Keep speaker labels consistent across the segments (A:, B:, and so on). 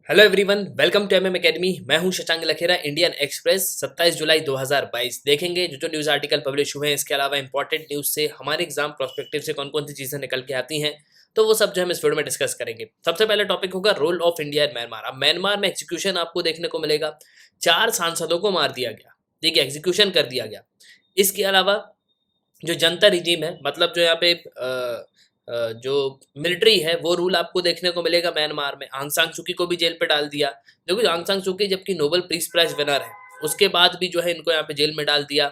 A: Hello everyone, welcome to MM academy. मैं हूं Shashank Lakhera. Indian Express 27 जुलाई 2022 देखेंगे जो न्यूज़ आर्टिकल पब्लिश हुए हैं। इसके अलावा इंपॉर्टेंट न्यूज़ से हमारे एग्जाम प्रोस्पेक्टिव से कौन कौन सी चीज़ें निकल के आती हैं, तो वो सब जो हम इस वीडियो में डिस्कस करेंगे। सबसे पहले टॉपिक होगा role of India in Myanmar. अब म्यांमार में एग्जीक्यूशन आपको देखने को मिलेगा। 4 सांसदों को मार दिया गया, ठीक है, एग्जीक्यूशन कर दिया गया। इसके अलावा जो जनता रिजीम है, मतलब जो यहाँ पे जो मिलिट्री है, वो रूल आपको देखने को मिलेगा म्यांमार में। आंग सान सूकी को भी जेल पे डाल दिया। देखो, आंग सान सूकी जबकि नोबेल पीस प्राइज विनर है, उसके बाद भी जो है इनको यहाँ पे जेल में डाल दिया।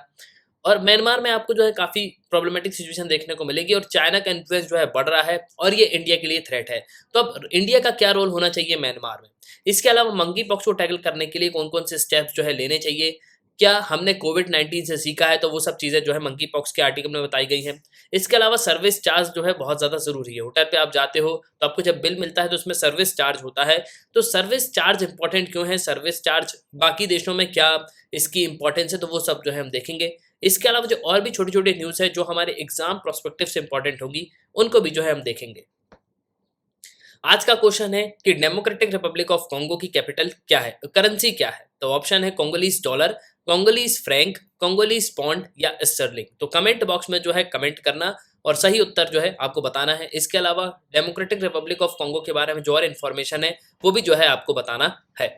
A: और म्यांमार में आपको जो है काफी प्रॉब्लमेटिक सिचुएशन देखने को मिलेगी और चाइना का इन्फ्लुएंस जो है बढ़ रहा है और ये इंडिया के लिए थ्रेट है। तो अब इंडिया का क्या रोल होना चाहिए म्यांमार में? इसके अलावा मंकी पॉक्स को टैकल करने के लिए कौन कौन से स्टेप्स जो है लेने चाहिए? क्या हमने कोविड-19 से सीखा है? तो वो सब चीज़ें जो है मंकी पॉक्स के आर्टिकल में बताई गई हैं। इसके अलावा सर्विस चार्ज जो है बहुत ज़्यादा ज़रूरी है। होटल पे आप जाते हो तो आपको जब बिल मिलता है तो उसमें सर्विस चार्ज होता है। तो सर्विस चार्ज इंपॉर्टेंट क्यों है? सर्विस चार्ज बाकी देशों में क्या इसकी इंपॉर्टेंस है? तो वो सब जो है हम देखेंगे। इसके अलावा जो और भी छोटी-छोटी न्यूज़ है जो हमारे एग्ज़ाम प्रोस्पेक्टिव से इंपॉर्टेंट होगी, उनको भी जो है हम देखेंगे। आज का क्वेश्चन है कि डेमोक्रेटिक रिपब्लिक ऑफ कॉन्गो की कैपिटल क्या है, करेंसी क्या है? तो ऑप्शन है कोंगोलीज डॉलर, कोंगोलीज फ्रैंक, कोंगोलीज पौंड या स्टर्लिंग। तो कमेंट बॉक्स में जो है कमेंट करना और सही उत्तर जो है आपको बताना है। इसके अलावा डेमोक्रेटिक रिपब्लिक ऑफ कॉन्गो के बारे में जो और इन्फॉर्मेशन है वो भी जो है आपको बताना है।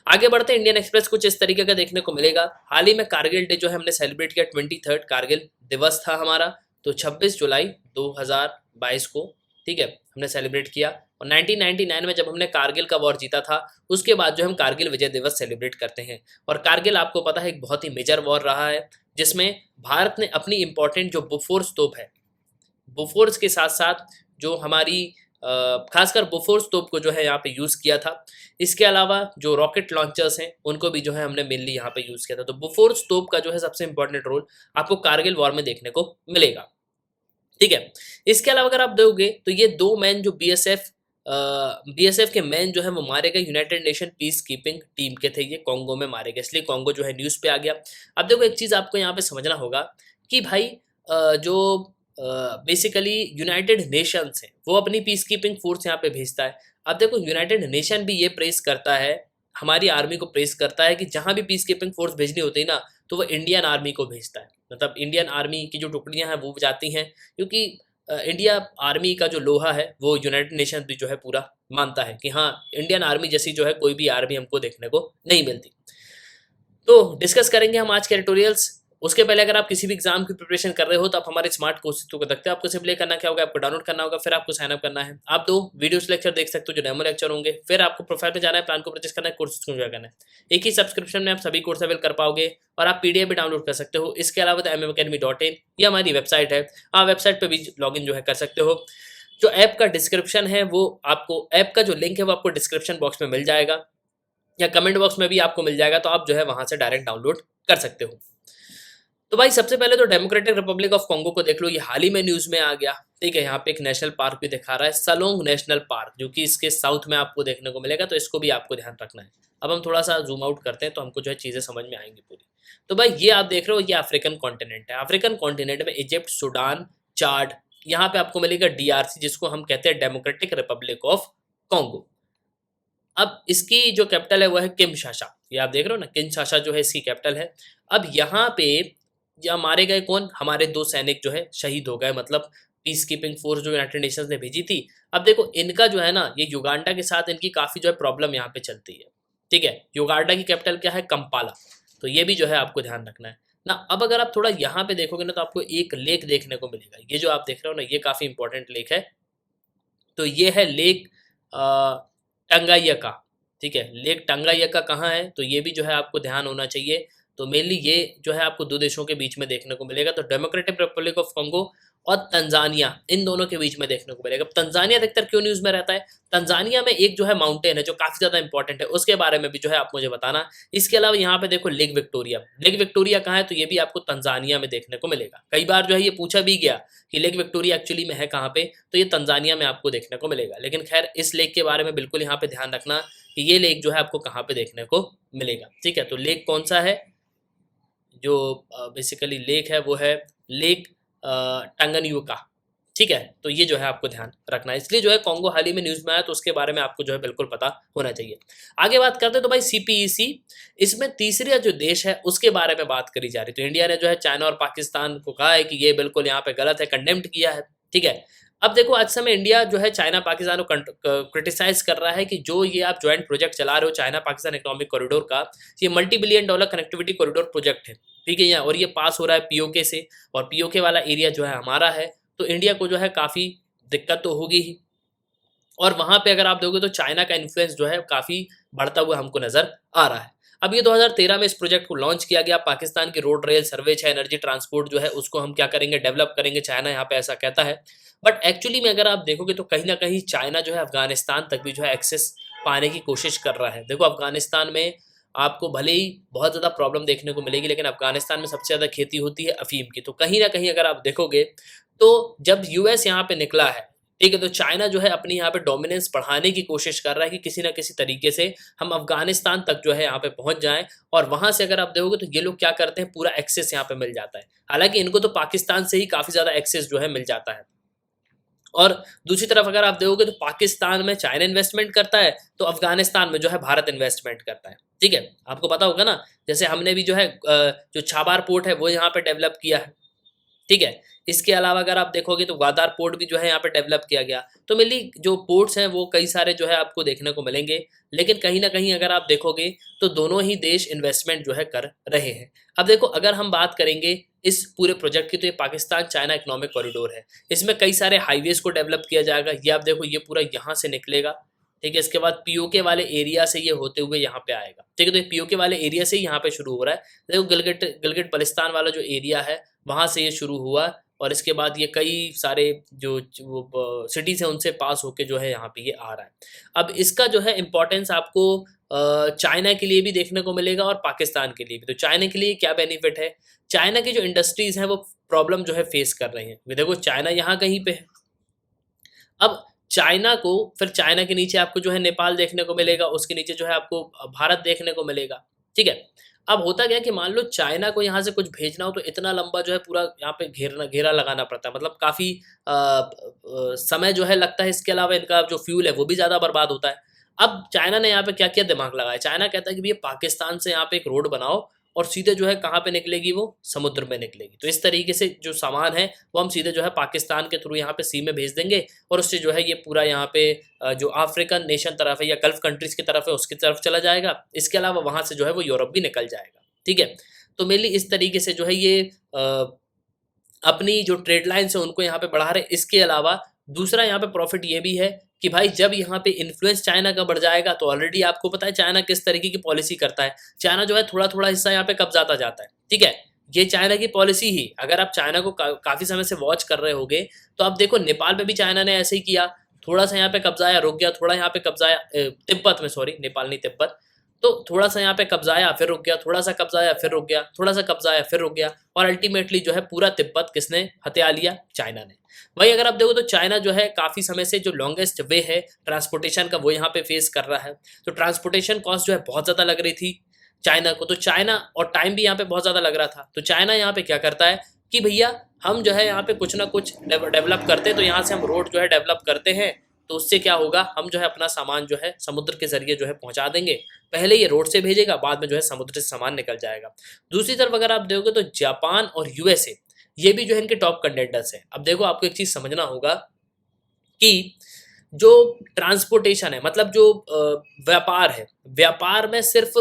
A: आगे बढ़ते इंडियन एक्सप्रेस कुछ इस तरीके का देखने को मिलेगा। हाल ही में कारगिल डे जो है हमने सेलिब्रेट किया, 23rd कारगिल दिवस था हमारा। तो 26 जुलाई 2022 को, ठीक है, हमने सेलिब्रेट किया। और 1999 में जब हमने कारगिल का वॉर जीता था, उसके बाद जो हम कारगिल विजय दिवस सेलिब्रेट करते हैं। और कारगिल आपको पता है एक बहुत ही मेजर वॉर रहा है, जिसमें भारत ने अपनी इंपॉर्टेंट जो बोफोर्स तोप है, बोफोर्स के साथ साथ जो हमारी खासकर बोफोर्स तोप को जो है यहाँ पे यूज़ किया था। इसके अलावा जो रॉकेट लॉन्चर्स हैं उनको भी जो है हमने मेनली यहाँ पे यूज़ किया था। तो बोफोर्स तोप का जो है सबसे इंपॉर्टेंट रोल आपको कारगिल वॉर में देखने को मिलेगा, ठीक है। इसके अलावा अगर आप दोगे तो ये दो मैन जो बीएसएफ के मैन जो है वो मारे गए United nation peace keeping team के थे। ये कॉन्गो में मारे गए, इसलिए कॉन्गो जो है न्यूज़ पे आ गया। अब देखो, एक चीज़ आपको यहाँ पे समझना होगा कि भाई जो बेसिकली यूनाइटेड नेशंस है वो अपनी पीस कीपिंग फोर्स यहाँ पे भेजता है। अब देखो, यूनाइटेड नेशन भी ये प्रेस करता है, हमारी आर्मी को प्रेस करता है कि जहाँ भी पीस कीपिंग फोर्स भेजनी होती है ना, तो वो इंडियन आर्मी को भेजता है। मतलब इंडियन आर्मी की जो टुकड़ियां हैं वो जाती हैं, क्योंकि इंडिया आर्मी का जो लोहा है वो यूनाइटेड नेशन भी जो है पूरा मानता है कि हाँ, इंडियन आर्मी जैसी जो है कोई भी आर्मी हमको देखने को नहीं मिलती। तो डिस्कस करेंगे हम आज के ट्यूटोरियल्स। उसके पहले अगर आप किसी भी एग्जाम की प्रिपरेशन कर रहे हो तो आप हमारे स्मार्ट कोर्सेज को देखते हैं। आपको सिंपली करना क्या होगा, आपको डाउनलोड करना होगा, फिर आपको साइन अप करना है। आप 2 वीडियोस लेक्चर देख सकते हो जो डेमो लेक्चर होंगे। फिर आपको प्रोफाइल पे जाना है, प्लान को परचेस करना है, कोर्सेज को एंजॉय करना है। एक ही सब्सक्रिप्शन में आप सभी कोर्स अवेल कर पाओगे और आप पीडीएफ भी डाउनलोड कर सकते हो। इसके अलावा तो mmacademy.in ये हमारी वेबसाइट है, आप वेबसाइट पर भी लॉगिन जो है कर सकते हो। जो ऐप का डिस्क्रिप्शन है वो आपको, ऐप का जो लिंक है वो आपको डिस्क्रिप्शन बॉक्स में मिल जाएगा या कमेंट बॉक्स में भी आपको मिल जाएगा, तो आप जो है वहां से डायरेक्ट डाउनलोड कर सकते हो। तो भाई सबसे पहले तो डेमोक्रेटिक रिपब्लिक ऑफ कॉन्गो को देख लो, ये हाल ही में न्यूज में आ गया, ठीक है। यहाँ पे एक नेशनल पार्क भी दिखा रहा है, सलोंग नेशनल पार्क, जो कि इसके साउथ में आपको देखने को मिलेगा, तो इसको भी आपको ध्यान रखना है। अब हम थोड़ा सा जूम आउट करते हैं तो हमको जो है चीजें समझ में आएंगी पूरी। तो भाई ये आप देख रहे हो, ये अफ्रीकन कॉन्टिनेंट है। अफ्रीकन कॉन्टिनेंट में इजिप्ट, सूडान, चाड, यहाँ पे आपको मिलेगा डीआरसी, जिसको हम कहते हैं डेमोक्रेटिक रिपब्लिक ऑफ कॉन्गो। अब इसकी जो कैपिटल है वो है किनशासा, ये आप देख रहे हो ना, किनशासा जो है इसकी कैपिटल है। अब यहाँ पे या मारे गए कौन, हमारे 2 सैनिक जो है शहीद हो गए, मतलब पीस कीपिंग फोर्स जो यूनाइटेड नेशंस ने भेजी थी। अब देखो, इनका जो है ना, ये युगांडा के साथ इनकी काफ़ी जो है प्रॉब्लम यहाँ पे चलती है, ठीक है। युगांडा की कैपिटल क्या है, कंपाला। तो ये भी जो है आपको ध्यान रखना है ना। अब अगर आप थोड़ा यहाँ पे देखोगे ना तो आपको एक लेक देखने को मिलेगा, ये जो आप देख रहे हो ना, ये काफ़ी इंपॉर्टेंट लेक है। तो ये है लेक टंगायका, ठीक है। लेक टंगायका कहाँ है, तो ये भी जो है आपको ध्यान होना चाहिए। तो मेनली ये जो है आपको 2 देशों के बीच में देखने को मिलेगा, तो डेमोक्रेटिक रिपब्लिक ऑफ कॉन्गो और तंजानिया, इन दोनों के बीच में देखने को मिलेगा। तंजानिया अधिकतर क्यों न्यूज़ में रहता है, तंजानिया में एक जो है माउंटेन है जो काफ़ी ज़्यादा इंपॉर्टेंट है, उसके बारे में भी जो है आप मुझे बताना। इसके अलावा यहाँ पे देखो लेक विक्टोरिया, लेक विक्टोरिया कहाँ है, तो ये भी आपको तंजानिया में देखने को मिलेगा। कई बार जो है ये पूछा भी गया कि लेक विक्टोरिया एक्चुअली में है कहाँ पे, तो ये तंजानिया में आपको देखने को मिलेगा। लेकिन खैर, इस लेक के बारे में बिल्कुल यहाँ पे ध्यान रखना कि ये लेक जो है आपको कहाँ पे देखने को मिलेगा, ठीक है। तो लेक कौन सा है, जो बेसिकली लेक है वो है लेक टंगनयुका, ठीक है, तो ये जो है आपको ध्यान रखना है। इसलिए जो है कॉन्गो हाल ही में न्यूज़ में आया तो उसके बारे में आपको जो है बिल्कुल पता होना चाहिए। आगे बात करते हैं तो भाई सीपीईसी, इसमें तीसरा जो देश है उसके बारे में बात करी जा रही। तो इंडिया ने जो है चाइना और पाकिस्तान को कहा है कि ये बिल्कुल यहाँ पे गलत है, कंडेम्ड किया है। ठीक है, अब देखो आज समय इंडिया जो है चाइना पाकिस्तान को क्रिटिसाइज कर रहा है कि जो ये आप ज्वाइंट प्रोजेक्ट चला रहे हो चाइना पाकिस्तान इकोनॉमिक कॉरिडोर का, ये multi billion dollar connectivity corridor project है। ठीक है, यहाँ और ये पास हो रहा है पीओके से, और पीओके वाला एरिया जो है हमारा है, तो इंडिया को जो है काफ़ी दिक्कत तो होगी ही। और वहाँ पे अगर आप देखोगे तो चाइना का इन्फ्लुएंस जो है काफ़ी बढ़ता हुआ हमको नज़र आ रहा है। अब ये 2013 में इस प्रोजेक्ट को लॉन्च किया गया। पाकिस्तान की रोड रेल सर्विस है, एनर्जी ट्रांसपोर्ट जो है उसको हम क्या करेंगे, डेवलप करेंगे, चाइना यहाँ पे ऐसा कहता है। बट एक्चुअली में अगर आप देखोगे तो कहीं ना कहीं चाइना जो है अफगानिस्तान तक भी जो है एक्सेस पाने की कोशिश कर रहा है। देखो अफगानिस्तान में आपको भले ही बहुत ज़्यादा प्रॉब्लम देखने को मिलेगी, लेकिन अफगानिस्तान में सबसे ज़्यादा खेती होती है अफीम की। तो कहीं ना कहीं अगर आप देखोगे तो जब यूएस यहाँ पे निकला है, ठीक है, तो चाइना जो है अपनी यहाँ पे डोमिनेंस बढ़ाने की कोशिश कर रहा है कि किसी ना किसी तरीके से हम अफगानिस्तान तक जो है यहाँ पे पहुंच जाएं। और वहां से अगर आप देखोगे तो ये लोग क्या करते हैं, पूरा एक्सेस यहाँ पे मिल जाता है। हालांकि इनको तो पाकिस्तान से ही काफ़ी ज़्यादा एक्सेस जो है मिल जाता है। और दूसरी तरफ अगर आप देखोगे तो पाकिस्तान में चाइना इन्वेस्टमेंट करता है, तो अफगानिस्तान में जो है भारत इन्वेस्टमेंट करता है। ठीक है, आपको पता होगा ना, जैसे हमने भी जो है जो छाबार पोर्ट है वो यहाँ पे डेवलप किया है। ठीक है, इसके अलावा अगर आप देखोगे तो ग्वादार पोर्ट भी जो है यहाँ पे डेवलप किया गया। तो मेनली जो पोर्ट्स हैं वो कई सारे जो है आपको देखने को मिलेंगे, लेकिन कहीं ना कहीं अगर आप देखोगे तो दोनों ही देश इन्वेस्टमेंट जो है कर रहे हैं। अब देखो अगर हम बात करेंगे इस पूरे प्रोजेक्ट की, तो ये पाकिस्तान चाइना इकोनॉमिक कॉरिडोर है। इसमें कई सारे हाईवेज को डेवलप किया जाएगा। ये आप देखो, ये पूरा यहाँ से निकलेगा। ठीक है, इसके बाद पीओके वाले एरिया से ये होते हुए यहाँ पे आएगा। ठीक है, तो ये पीओके वाले एरिया से ही यहाँ पे शुरू हो रहा है। देखो गिलगिट गिलगिट बल्तिस्तान वाला जो एरिया है वहाँ से ये शुरू हुआ, और इसके बाद ये कई सारे जो सिटीज़ हैं उनसे पास होके जो है यहाँ पे ये आ रहा है। अब इसका जो है इम्पोर्टेंस आपको चाइना के लिए भी देखने को मिलेगा और पाकिस्तान के लिए भी। तो चाइना के लिए क्या बेनिफिट है, चाइना की जो इंडस्ट्रीज़ हैं वो प्रॉब्लम जो है फेस कर रही हैं। देखो चाइना यहाँ कहीं पे है, अब चाइना को फिर चाइना के नीचे आपको जो है नेपाल देखने को मिलेगा, उसके नीचे जो है आपको भारत देखने को मिलेगा। ठीक है, अब होता क्या है कि मान लो चाइना को यहाँ से कुछ भेजना हो तो इतना लंबा जो है पूरा यहाँ पे घेरा लगाना पड़ता है, मतलब काफ़ी समय जो है लगता है। इसके अलावा इनका जो फ्यूल है वो भी ज़्यादा बर्बाद होता है। अब चाइना ने यहाँ पे क्या किया, दिमाग लगाया। चाइना कहता है कि भैया पाकिस्तान से यहाँ पे एक रोड बनाओ, और सीधे जो है कहाँ पे निकलेगी, वो समुद्र में निकलेगी। तो इस तरीके से जो सामान है वो हम सीधे जो है पाकिस्तान के थ्रू यहाँ पे सी में भेज देंगे, और उससे जो है ये पूरा यहाँ पे जो अफ्रीकन नेशन तरफ है या गल्फ कंट्रीज की तरफ है उसकी तरफ चला जाएगा। इसके अलावा वहाँ से जो है वो यूरोप भी निकल जाएगा। ठीक है, तो मेनली इस तरीके से जो है ये अपनी जो ट्रेड लाइन्स है उनको यहाँ पे बढ़ा रहे। इसके अलावा दूसरा यहाँ पे प्रॉफिट ये भी है कि भाई जब यहाँ पे इन्फ्लुएंस चाइना का बढ़ जाएगा, तो ऑलरेडी आपको पता है चाइना किस तरीके की पॉलिसी करता है। चाइना जो है थोड़ा थोड़ा हिस्सा यहाँ पे कब्जाता जाता है। ठीक है, ये चाइना की पॉलिसी ही, अगर आप चाइना को काफ़ी समय से वॉच कर रहे होगे तो आप देखो नेपाल में भी चाइना ने ऐसे ही किया। थोड़ा सा यहाँ पे कब्जाया, रुक गया, थोड़ा यहाँ पे कब्जाया, तिब्बत में, सॉरी नेपाल नहीं तिब्बत, तो थोड़ा सा यहाँ पे कब्जाया फिर रुक गया, थोड़ा सा कब्जाया फिर रुक गया, थोड़ा सा कब्जाया फिर रुक गया, और अल्टीमेटली जो है पूरा तिब्बत किसने हथिया लिया, चाइना ने। वही अगर आप देखो तो चाइना जो है काफ़ी समय से जो लॉन्गेस्ट वे है ट्रांसपोर्टेशन का वो यहाँ पे फेस कर रहा है। तो ट्रांसपोर्टेशन कॉस्ट जो है बहुत ज़्यादा लग रही थी चाइना को, तो चाइना, और टाइम भी यहाँ पे बहुत ज़्यादा लग रहा था, तो चाइना यहाँ पे क्या करता है कि भैया हम जो है यहाँ पे कुछ ना कुछ डेवलप करते हैं, तो यहाँ से हम रोड जो है डेवलप करते हैं, तो उससे क्या होगा, हम जो है अपना सामान जो है समुद्र के जरिए जो है पहुंचा देंगे। पहले ये रोड से भेजेगा, बाद में जो है समुद्र से सामान निकल जाएगा। दूसरी तरफ अगर आप देखोगे तो जापान और यूएसए, ये भी जो है इनके टॉप कंटेंडर्स हैं। अब देखो आपको एक चीज़ समझना होगा कि जो ट्रांसपोर्टेशन है, मतलब जो व्यापार है, व्यापार में सिर्फ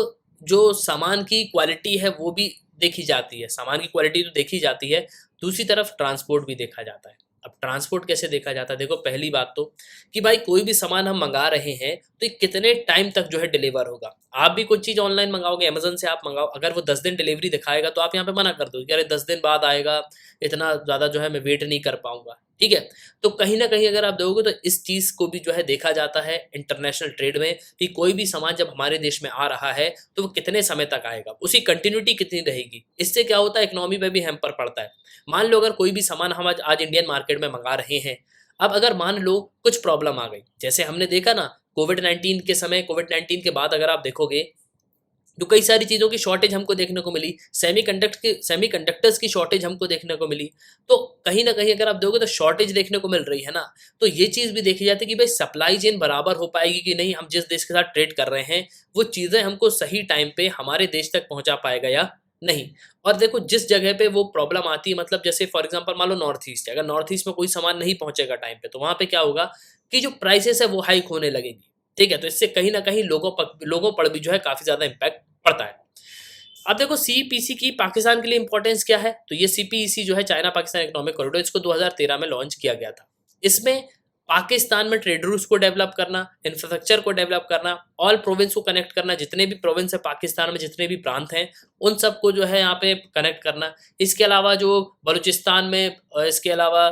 A: जो सामान की क्वालिटी है वो भी देखी जाती है, सामान की क्वालिटी तो देखी जाती है, दूसरी तरफ ट्रांसपोर्ट भी देखा जाता है। अब ट्रांसपोर्ट कैसे देखा जाता है, देखो पहली बात तो कि भाई कोई भी सामान हम मंगा रहे हैं तो ये कितने टाइम तक जो है डिलीवर होगा। आप भी कुछ चीज़ ऑनलाइन मंगाओगे, अमेजन से आप मंगाओ, अगर वो 10 दिन डिलीवरी दिखाएगा तो आप यहाँ पे मना कर दो कि अरे 10 दिन बाद आएगा, इतना ज़्यादा जो है मैं वेट नहीं कर पाऊंगा। ठीक है, तो कहीं ना कहीं अगर आप देखोगे तो इस चीज़ को भी जो है देखा जाता है इंटरनेशनल ट्रेड में कि कोई भी सामान जब हमारे देश में आ रहा है तो वो कितने समय तक आएगा, उसकी कंटिन्यूटी कितनी रहेगी। इससे क्या होता है, इकोनॉमी पे भी हैम्पर पड़ता है। मान लो अगर कोई भी सामान हम आज इंडियन मार्केट में मंगा रहे हैं, अब अगर मान लो कुछ प्रॉब्लम आ गई, जैसे हमने देखा ना कोविड 19 के समय, कोविड 19 के बाद अगर आप देखोगे तो कई सारी चीज़ों की शॉर्टेज हमको देखने को मिली, सेमीकंडक्टर्स की शॉर्टेज हमको देखने को मिली। तो कहीं ना कहीं अगर आप देखोगे तो शॉर्टेज देखने को मिल रही है ना, तो ये चीज़ भी देखी जाती है कि भाई सप्लाई चेन बराबर हो पाएगी कि नहीं, हम जिस देश के साथ ट्रेड कर रहे हैं वो चीज़ें हमको सही टाइम पे हमारे देश तक पहुंचा पाएगा या नहीं। और देखो जिस जगह पे वो प्रॉब्लम आती है, मतलब जैसे फॉर एग्जांपल मान लो नॉर्थ ईस्ट है, अगर नॉर्थ ईस्ट में कोई सामान नहीं पहुंचेगा टाइम पे, तो वहां पे क्या होगा कि जो प्राइसेस है वो हाइक होने लगेंगी। ठीक है, तो इससे कहीं ना कहीं लोगों पर भी जो है काफी ज्यादा इम्पैक्ट पड़ता है। अब देखो सीपीसी की पाकिस्तान के लिए इंपॉर्टेंस क्या है, तो ये सीपीईसी जो है चाइना पाकिस्तान इकोनॉमिक कॉरिडोर, इसको 2013 में लॉन्च किया गया था। इसमें पाकिस्तान में ट्रेड रूट्स को डेवलप करना, इंफ्रास्ट्रक्चर को डेवलप करना, ऑल प्रोविंस को कनेक्ट करना, जितने भी प्रोविंस है पाकिस्तान में, जितने भी प्रांत हैं उन सबको जो है यहाँ पे कनेक्ट करना। इसके अलावा जो बलूचिस्तान में इसके अलावा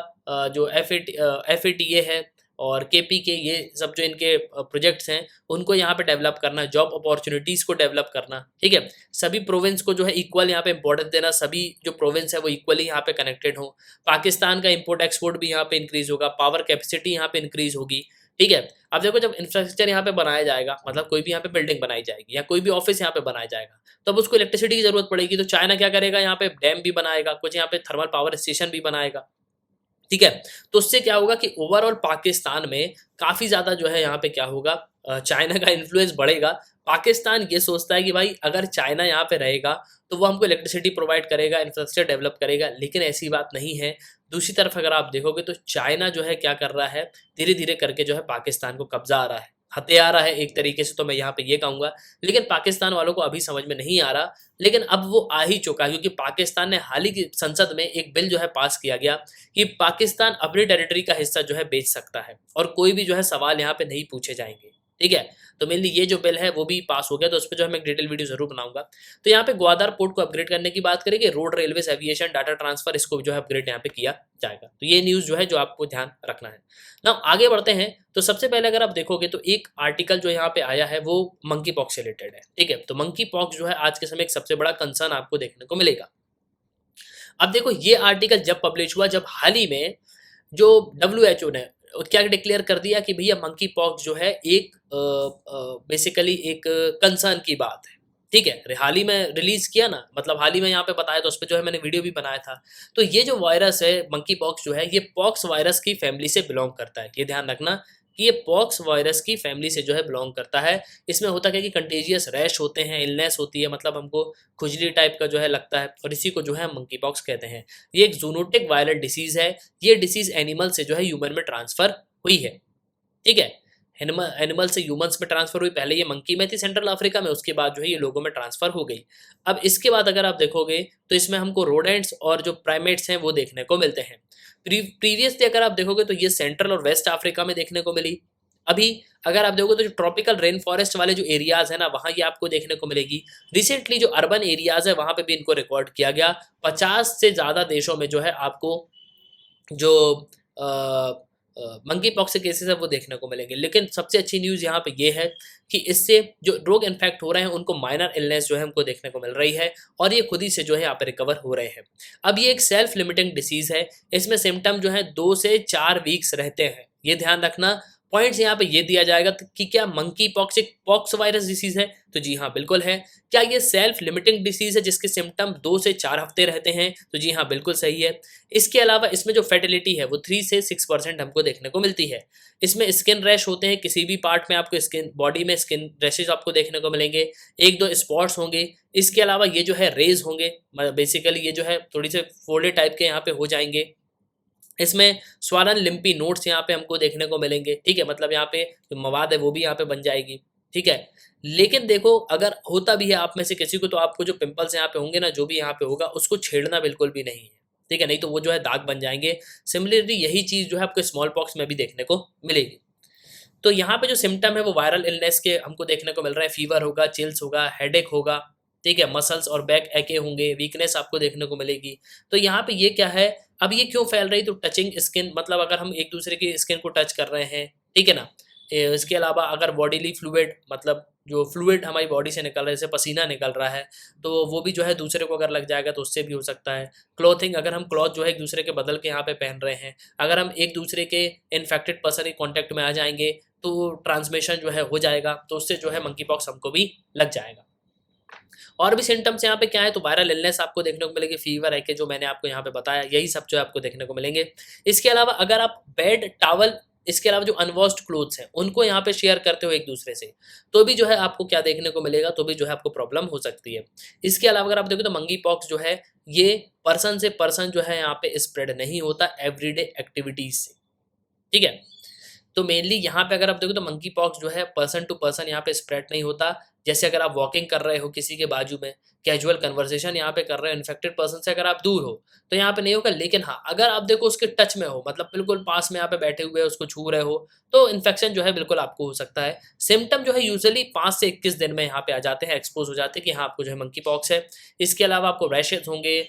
A: जो FATA है और KPK, ये सब जो इनके प्रोजेक्ट्स हैं उनको यहाँ पे डेवलप करना, जॉब अपॉर्चुनिटीज़ को डेवलप करना। ठीक है, सभी प्रोविंस को जो है इक्वल यहाँ पे इंपॉर्टेंस देना, सभी जो प्रोविंस है वो इक्वली यहाँ पे कनेक्टेड हो। पाकिस्तान का इंपोर्ट एक्सपोर्ट भी यहाँ पे इंक्रीज होगा, पावर कैपेसिटी यहाँ पे इंक्रीज होगी। ठीक है, अब देखो जब इंफ्रास्ट्रक्चर यहाँ पे बनाया जाएगा, मतलब कोई भी यहाँ पे बिल्डिंग बनाई जाएगी या कोई भी ऑफिस यहाँ पे बनाया जाएगा, तब उसको इलेक्ट्रिसिटी की जरूरत पड़ेगी। तो चाइना क्या करेगा, यहाँ पे डैम भी बनाएगा, कुछ यहाँ पे थर्मल पावर स्टेशन भी बनाएगा। ठीक है, तो उससे क्या होगा कि ओवरऑल पाकिस्तान में काफ़ी ज़्यादा जो है यहाँ पे क्या होगा, चाइना का इन्फ्लुएंस बढ़ेगा। पाकिस्तान ये सोचता है कि भाई अगर चाइना यहाँ पे रहेगा तो वो हमको इलेक्ट्रिसिटी प्रोवाइड करेगा, इंफ्रास्ट्रक्चर डेवलप करेगा, लेकिन ऐसी बात नहीं है। दूसरी तरफ अगर आप देखोगे तो चाइना जो है क्या कर रहा है, धीरे धीरे करके जो है पाकिस्तान को कब्जा आ रहा है, हथियारा है एक तरीके से, तो मैं यहाँ पे ये कहूँगा। लेकिन पाकिस्तान वालों को अभी समझ में नहीं आ रहा, लेकिन अब वो आ ही चुका है, क्योंकि पाकिस्तान ने हाल ही की संसद में एक बिल जो है पास किया गया कि पाकिस्तान अपनी टेरिटरी का हिस्सा जो है बेच सकता है और कोई भी जो है सवाल यहाँ पे नहीं पूछे जाएंगे। ठीक है, तो मेनली ये जो बिल है वो भी पास हो गया, तो उस पर जो है मैं एक डिटेल वीडियो जरूर बनाऊंगा। तो यहाँ पे ग्वादर पोर्ट को अपग्रेड करने की बात करेंगे, road, railway, aviation, data transfer, इसको जो है अपग्रेड यहाँ पे किया जाएगा। तो ये न्यूज़ जो है जो आपको ध्यान रखना है ना। आगे बढ़ते हैं, तो सबसे पहले अगर आप देखोगे तो एक आर्टिकल जो यहाँ पे आया है वो मंकी पॉक्स से रिलेटेड है। ठीक है, तो मंकी पॉक्स जो है आज के समय एक सबसे बड़ा कंसर्न आपको देखने को मिलेगा। अब देखो ये आर्टिकल जब पब्लिश हुआ, जब हाल ही में जो WHO ने क्या डिक्लेयर कर दिया कि भैया मंकी पॉक्स जो है एक बेसिकली एक कंसर्न की बात है। ठीक है, हाल ही में रिलीज किया ना, मतलब हाल ही में यहाँ पे बताया, तो उस पर जो है मैंने वीडियो भी बनाया था। तो ये जो वायरस है मंकी पॉक्स जो है, ये पॉक्स वायरस की फैमिली से बिलोंग करता है। ये ध्यान रखना कि ये पॉक्स वायरस की फैमिली से जो है बिलोंग करता है। इसमें होता क्या कि कंटेजियस रैश होते हैं, इलनेस होती है, मतलब हमको खुजली टाइप का जो है लगता है, और इसी को जो है मंकी पॉक्स कहते हैं। ये एक जूनोटिक वायरल डिसीज है। ये डिसीज एनिमल से जो है ह्यूमन में ट्रांसफर हुई है। ठीक है, एनिमल से ह्यूमंस में ट्रांसफर हुई। पहले ये मंकी में थी सेंट्रल अफ्रीका में, उसके बाद जो है ये लोगों में ट्रांसफर हो गई। अब इसके बाद अगर आप देखोगे तो इसमें हमको रोडेंट्स और जो प्राइमेट्स हैं वो देखने को मिलते हैं। प्रीवियसली अगर आप देखोगे तो ये सेंट्रल और वेस्ट अफ्रीका में देखने को मिली। अभी अगर आप देखोगे तो जो ट्रॉपिकल रेन फॉरेस्ट वाले जो एरियाज है ना, वहाँ ये आपको देखने को मिलेगी। रिसेंटली जो अर्बन एरियाज है वहाँ पे भी इनको रिकॉर्ड किया गया। 50 से ज़्यादा देशों में जो है आपको जो मंकी पॉक्स के केसेस है वो देखने को मिलेंगे। लेकिन सबसे अच्छी न्यूज़ यहाँ पे ये है कि इससे जो लोग इन्फेक्ट हो रहे हैं उनको माइनर इलनेस जो है हमको देखने को मिल रही है, और ये खुद ही से जो है यहाँ पे रिकवर हो रहे हैं। अब ये एक सेल्फ लिमिटिंग डिसीज़ है। इसमें सिम्टम जो है 2 से 4 वीक्स रहते हैं। ये ध्यान रखना। पॉइंट्स यहाँ पे ये दिया जाएगा कि क्या मंकी पॉक्स एक पॉक्स वायरस डिसीज है, तो जी हाँ बिल्कुल है। क्या ये सेल्फ लिमिटिंग डिसीज है जिसके सिम्टम 2 से 4 हफ्ते रहते हैं, तो जी हाँ बिल्कुल सही है। इसके अलावा इसमें जो फर्टिलिटी है वो 3 से 6% हमको देखने को मिलती है। इसमें स्किन रैश होते हैं, किसी भी पार्ट में आपको स्किन बॉडी में स्किन रैशेज आपको देखने को मिलेंगे, 1-2 स्पॉट्स होंगे। इसके अलावा ये जो है रेज होंगे, बेसिकली ये जो है थोड़ी से फोल्डे टाइप के यहाँ पे हो जाएंगे। इसमें स्वालन लिम्पी नोट्स यहाँ पे हमको देखने को मिलेंगे। ठीक है, मतलब यहाँ पे जो मवाद है वो भी यहाँ पे बन जाएगी। ठीक है, लेकिन देखो अगर होता भी है आप में से किसी को, तो आपको जो पिंपल्स यहाँ पे होंगे ना, जो भी यहाँ पे होगा उसको छेड़ना बिल्कुल भी नहीं है। ठीक है, नहीं तो वो जो है दाग बन जाएंगे। सिमिलरली यही चीज़ जो है आपको स्मॉल पॉक्स में भी देखने को मिलेगी। तो यहाँ पे जो सिम्टम है वो वायरल इलनेस के हमको देखने को मिल रहा है। फीवर होगा, चिल्स होगा, हेडेक होगा। ठीक है, मसल्स और बैक एके होंगे, वीकनेस आपको देखने को मिलेगी। तो यहाँ पे ये क्या है, अब ये क्यों फैल रही, तो टचिंग स्किन, मतलब अगर हम एक दूसरे की स्किन को टच कर रहे हैं, ठीक है ना। इसके अलावा अगर बॉडीली फ्लूइड, मतलब जो फ्लूइड हमारी बॉडी से निकल रहा है, जैसे पसीना निकल रहा है, तो वो भी जो है दूसरे को अगर लग जाएगा तो उससे भी हो सकता है। क्लॉथिंग, अगर हम क्लॉथ जो है एक दूसरे के बदल के यहाँ पे पहन रहे हैं, अगर हम एक दूसरे के इन्फेक्टेड पर्सन के कॉन्टैक्ट में आ जाएंगे तो ट्रांसमिशन जो है हो जाएगा, तो उससे जो है मंकी पॉक्स हमको भी लग जाएगा। और भी सिम्टम्स यहाँ पे क्या है, तो वायरल इलनेस आपको देखने को मिलेगी, फीवर है कि जो मैंने आपको यहाँ पे बताया, यही सब जो है आपको देखने को मिलेंगे। इसके अलावा अगर आप बेड टॉवल, इसके अलावा जो अनवॉश्ड क्लोथ्स हैं उनको यहाँ पे शेयर करते हो एक दूसरे से, तो भी जो है आपको क्या देखने को मिलेगा, तो भी जो है आपको प्रॉब्लम हो सकती है। इसके अलावा अगर आप देखो तो मंकी पॉक्स जो है ये पर्सन से पर्सन जो है यहाँ पे स्प्रेड नहीं होता एवरीडे एक्टिविटीज से, ठीक है। तो मेनली यहाँ पे अगर आप देखो तो मंकी पॉक्स जो है पर्सन टू पर्सन यहाँ पे स्प्रेड नहीं होता। जैसे अगर आप वॉकिंग कर रहे हो किसी के बाजू में, कैजुअल कन्वर्सेशन यहाँ पे कर रहे हो इन्फेक्टेड पर्सन से, अगर आप दूर हो तो यहाँ पे नहीं होगा। लेकिन हाँ, अगर आप देखो उसके टच में हो, मतलब बिल्कुल पास में यहाँ पे बैठे हुए उसको छू रहे हो, तो इन्फेक्शन जो है बिल्कुल आपको हो सकता है। सिम्टम जो है यूजुअली 5 से 21 दिन में यहाँ पे आ जाते हैं, एक्सपोज हो जाते हैं कि हाँ आपको जो है मंकी पॉक्स है। इसके अलावा आपको रैशेज होंगे,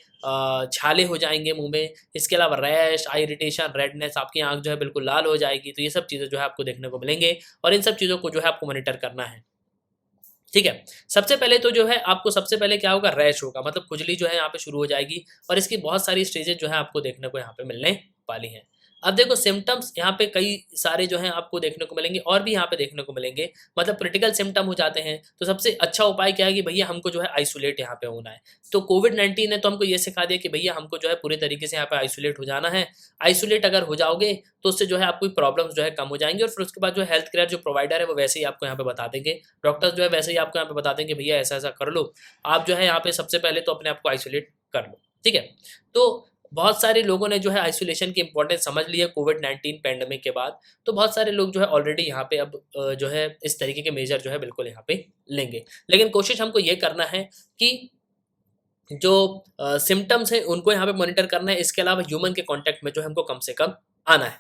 A: छाले हो जाएंगे मुंह में, इसके अलावा रैश, आई इरिटेशन, रेडनेस, आपकी आंख जो है बिल्कुल लाल हो जाएगी। तो ये सब चीज़ें जो है आपको देखने को मिलेंगे और इन सब चीज़ों को जो है आपको मॉनिटर करना है, ठीक है। सबसे पहले तो जो है आपको सबसे पहले क्या होगा, रैश होगा, मतलब खुजली जो है यहाँ पे शुरू हो जाएगी और इसकी बहुत सारी स्टेजेस जो है आपको देखने को यहाँ पे मिलने वाली हैं। अब देखो सिम्टम्स यहाँ पे कई सारे जो हैं आपको देखने को मिलेंगे और भी यहाँ पे देखने को मिलेंगे, मतलब क्रिटिकल सिम्टम हो जाते हैं। तो सबसे अच्छा उपाय क्या है कि भैया हमको जो है आइसोलेट यहाँ पे होना है। तो कोविड-19 ने तो हमको ये सिखा दिया कि भैया हमको जो है पूरे तरीके से यहाँ पे आइसोलेट हो जाना है। आइसोलेट अगर हो जाओगे तो उससे जो है आपकी प्रॉब्लम्स जो है कम हो जाएंगी और फिर उसके बाद जो हेल्थ केयर जो प्रोवाइडर है वो वैसे ही आपको यहाँ पे बता देंगे, डॉक्टर्स जो है वैसे ही आपको यहाँ पे बता देंगे भैया ऐसा ऐसा कर लो। आप जो है यहाँ पे सबसे पहले तो अपने आप को आइसोलेट कर लो, ठीक है। तो बहुत सारे लोगों ने जो है आइसोलेशन की इंपॉर्टेंस समझ ली है कोविड-19 पैंडेमिक के बाद। तो बहुत सारे लोग जो है ऑलरेडी यहाँ पे अब जो है इस तरीके के मेजर जो है बिल्कुल यहाँ पे लेंगे। लेकिन कोशिश हमको ये करना है कि जो सिम्टम्स हैं उनको यहाँ पे मॉनिटर करना है। इसके अलावा ह्यूमन के कॉन्टैक्ट में जो है हमको कम से कम आना है।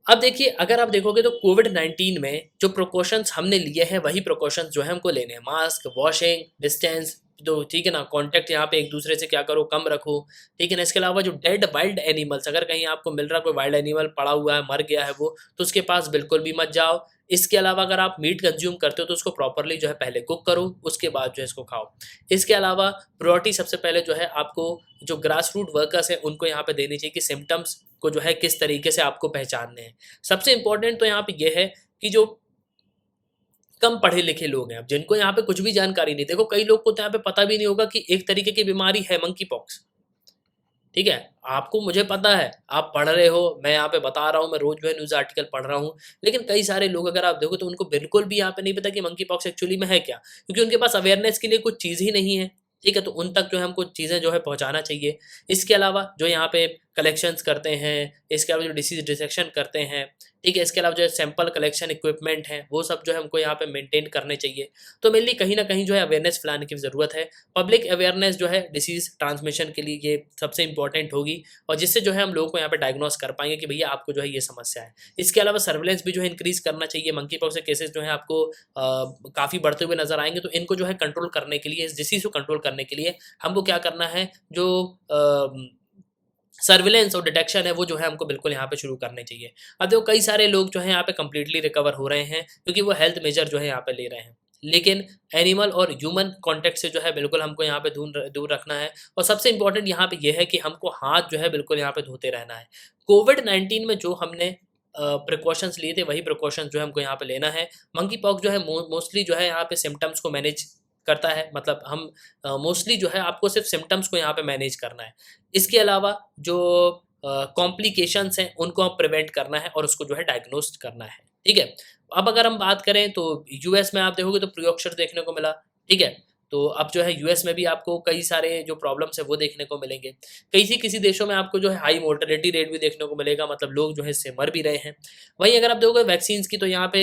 A: अब देखिए, अगर आप देखोगे तो कोविड-19 में जो प्रिकॉशंस हमने लिए हैं वही प्रिकॉशंस जो है हमको लेने हैं। मास्क, वॉशिंग, डिस्टेंस, तो ठीक है ना, कॉन्टैक्ट यहाँ पे एक दूसरे से क्या करो, कम रखो, ठीक है ना। इसके अलावा जो डेड वाइल्ड एनिमल्स, अगर कहीं आपको मिल रहा है कोई वाइल्ड एनिमल पड़ा हुआ है, मर गया है वो, तो उसके पास बिल्कुल भी मत जाओ। इसके अलावा अगर आप मीट कंज्यूम करते हो तो उसको प्रॉपर्ली जो है पहले कुक करो, उसके बाद जो है इसको खाओ। इसके अलावा प्रायोरिटी सबसे पहले जो है आपको जो ग्रास रूट वर्कर्स हैं उनको यहाँ पे देनी चाहिए कि सिम्टम्स को जो है किस तरीके से आपको पहचानने हैं। सबसे इम्पोर्टेंट तो यहाँ पे ये है कि जो कम पढ़े लिखे लोग हैं, अब जिनको यहाँ पे कुछ भी जानकारी नहीं, देखो कई लोग को तो यहाँ पे पता भी नहीं होगा कि एक तरीके की बीमारी है मंकी पॉक्स, ठीक है। आपको, मुझे पता है आप पढ़ रहे हो, मैं यहाँ पे बता रहा हूँ, मैं रोज जो है न्यूज़ आर्टिकल पढ़ रहा हूँ, लेकिन कई सारे लोग अगर आप देखो तो उनको बिल्कुल भी यहाँ पे नहीं पता कि मंकी पॉक्स एक्चुअली में है क्या, क्योंकि उनके पास अवेयरनेस के लिए कुछ चीज़ ही नहीं है, ठीक है। तो उन तक जो है हमको चीज़ें जो है पहुँचाना चाहिए। इसके अलावा जो यहाँ पे कलेक्शंस करते हैं, इसके अलावा जो डिसीज डिसेक्शन करते हैं, ठीक है, इसके अलावा जो है सैंपल कलेक्शन इक्विपमेंट है वो सब जो है हमको यहाँ पे मेंटेन करने चाहिए। तो मेनली कहीं ना कहीं जो है अवेयरनेस फैलाने की ज़रूरत है। पब्लिक अवेयरनेस जो है डिसीज ट्रांसमिशन के लिए ये सबसे इंपॉर्टेंट होगी और जिससे जो है हम लोगों को यहाँ पे डायग्नोस कर पाएंगे कि भैया आपको जो है ये समस्या है। इसके अलावा सर्विलेंस भी जो है इंक्रीज करना चाहिए। मंकी पॉक्स के केसेस जो है आपको काफ़ी बढ़ते हुए नजर आएंगे, तो इनको जो है कंट्रोल करने के लिए, इस डिसीज को कंट्रोल करने के लिए हमको क्या करना है, जो सर्विलेंस और डिटेक्शन है वो जो है हमको बिल्कुल यहाँ पे शुरू करने चाहिए। अब देखो कई सारे लोग जो है यहाँ पे कम्प्लीटली रिकवर हो रहे हैं क्योंकि वो हेल्थ मेजर जो है यहाँ पे ले रहे हैं, लेकिन एनिमल और ह्यूमन कांटेक्ट से जो है बिल्कुल हमको यहाँ पे दूर रखना है। और सबसे इंपॉर्टेंट यहाँ पे ये है कि हमको हाथ जो है बिल्कुल यहाँ पे धोते रहना है। कोविड-19 में जो हमने प्रिकॉशंस लिए थे वही प्रिकॉशंस जो है हमको यहाँ पे लेना है। मंकी पॉक्स जो है मोस्टली जो है यहाँ पे सिम्टम्स को मैनेज करता है, मतलब हम मोस्टली जो है आपको सिर्फ सिम्टम्स को यहाँ पे मैनेज करना है। इसके अलावा जो कॉम्प्लिकेशंस हैं उनको हम प्रिवेंट करना है और उसको जो है डायग्नोस्ट करना है, ठीक है। अब अगर हम बात करें तो यूएस में आप देखोगे तो प्री ऑक्सर देखने को मिला, ठीक है। तो अब जो है यूएस में भी आपको कई सारे जो प्रॉब्लम्स है वो देखने को मिलेंगे। किसी देशों में आपको जो है हाई मोर्टेलिटी रेट भी देखने को मिलेगा, मतलब लोग जो है इससे मर भी रहे हैं। वहीं अगर आप देखोगे वैक्सीन्स की, तो यहाँ पे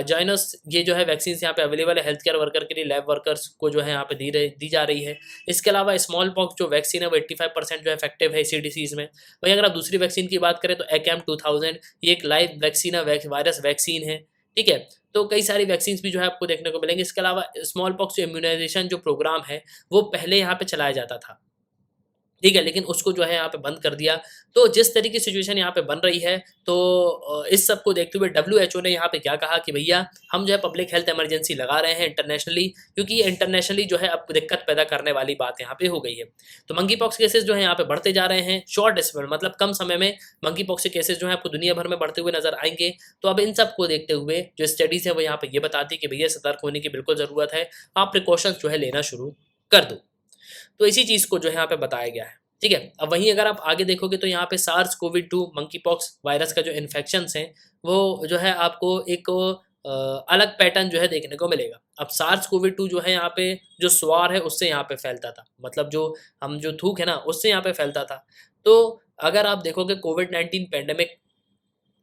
A: जाइनस ये जो है वैक्सीन्स यहाँ पे अवेलेबल है हेल्थ केयर वर्कर के लिए, लैब वर्कर्स को जो है यहाँ पे दी जा रही है। इसके अलावा स्मॉल पॉक्स जो वैक्सीन है वो 85% जो है इफेक्टिव है इसी डिसीज में। वहीं अगर आप दूसरी वैक्सीन की बात करें तो एकेम 2000 ये एक लाइव वैक्सीन है, वायरस वैक्सीन है, ठीक है। तो कई सारी वैक्सीन्स भी जो है आपको देखने को मिलेंगे। इसके अलावा स्मॉल पॉक्स जो इम्यूनाइजेशन जो प्रोग्राम है वो पहले यहाँ पे चलाया जाता था, ठीक है, लेकिन उसको जो है यहाँ पे बंद कर दिया। तो जिस तरीके की सिचुएशन यहाँ पे बन रही है, तो इस सब को देखते हुए डब्ल्यूएचओ ने यहाँ पे क्या कहा कि भैया हम जो है पब्लिक हेल्थ इमरजेंसी लगा रहे हैं इंटरनेशनली, क्योंकि ये इंटरनेशनली जो है अब दिक्कत पैदा करने वाली बात यहाँ पे हो गई है। तो मंकी पॉक्स केसेस जो है यहाँ पे बढ़ते जा रहे हैं शॉर्ट स्पेल, मतलब कम समय में मंकी पॉक्स के केसेस जो है आपको दुनिया भर में बढ़ते हुए नजर आएंगे। तो अब इन सब को देखते हुए जो स्टडीज है वो यहाँ पे ये बताती है कि भैया सतर्क होने की बिल्कुल जरूरत है, आप प्रिकॉशंस जो है लेना शुरू कर दो। तो इसी चीज को जो है यहाँ पे बताया गया है। ठीक है, अब वहीं अगर आप आगे देखोगे तो यहाँ पे SARS Covid 2 monkeypox virus का जो इन्फेक्शन है वो जो है आपको एक अलग पैटर्न जो है देखने को मिलेगा। अब सार्स कोविड 2 जो है यहाँ पे जो स्वार है उससे यहाँ पे फैलता था, मतलब जो हम जो थूक है ना उससे यहाँ पे फैलता था। तो अगर आप देखोगे कोविड-19 पैंडेमिक